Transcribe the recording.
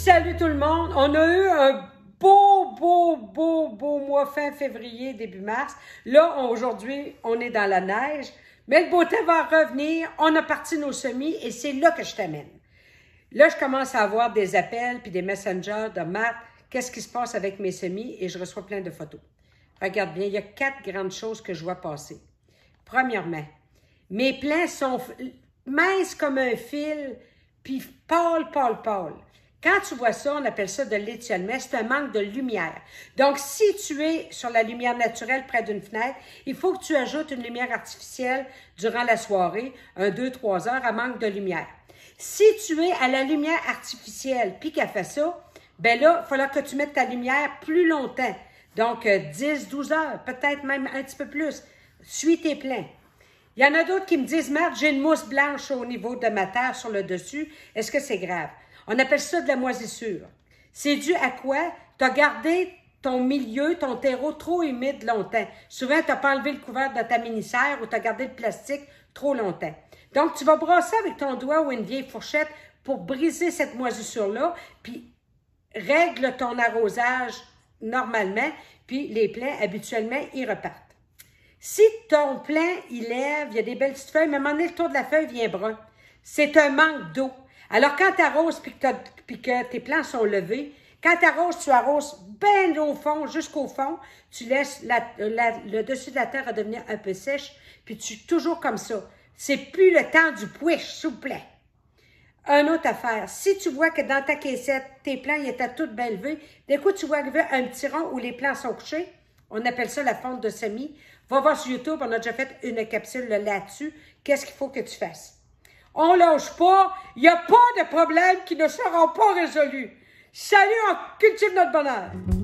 Salut tout le monde! On a eu un beau mois fin février, début mars. Là, aujourd'hui, on est dans la neige, mais le beau temps va revenir. On a parti nos semis et c'est là que je t'amène. Là, je commence à avoir des appels puis des messengers de Matt. Qu'est-ce qui se passe avec mes semis? Et je reçois plein de photos. Regarde bien, il y a 4 grandes choses que je vois passer. Premièrement, mes plants sont minces comme un fil, puis pâles. Quand tu vois ça, on appelle ça de l'étiolement, c'est un manque de lumière. Donc, si tu es sur la lumière naturelle près d'une fenêtre, il faut que tu ajoutes une lumière artificielle durant la soirée, 2-3 heures, à manque de lumière. Si tu es à la lumière artificielle puis qu'elle fait ça, ben là, il faudra que tu mettes ta lumière plus longtemps. Donc, 10-12 heures, peut-être même un petit peu plus. Suis tes plans. Il y en a d'autres qui me disent, Marthe, j'ai une mousse blanche au niveau de ma terre sur le dessus. Est-ce que c'est grave? On appelle ça de la moisissure. C'est dû à quoi? Tu as gardé ton milieu, ton terreau trop humide longtemps. Souvent, tu n'as pas enlevé le couvercle de ta mini-serre ou tu as gardé le plastique trop longtemps. Donc, tu vas brasser avec ton doigt ou une vieille fourchette pour briser cette moisissure-là, puis règle ton arrosage normalement, puis les plants, habituellement, ils repartent. Si ton plant, il lève, il y a des belles petites feuilles, mais à un moment donné, le tour de la feuille vient brun. C'est un manque d'eau. Alors, quand tu arroses puis que tes plants sont levés, quand tu arroses bien au fond, jusqu'au fond, tu laisses le dessus de la terre à devenir un peu sèche, puis toujours comme ça. C'est plus le temps du push, s'il vous plaît. Une autre affaire, si tu vois que dans ta caissette, tes plants ils étaient tous bien levés, d'un coup, tu vois arriver un petit rond où les plants sont couchés, on appelle ça la fonte de semis. Va voir sur YouTube, on a déjà fait une capsule là-dessus. Qu'est-ce qu'il faut que tu fasses? On lâche pas, il n'y a pas de problème qui ne seront pas résolus. Salut, on cultive notre bonheur!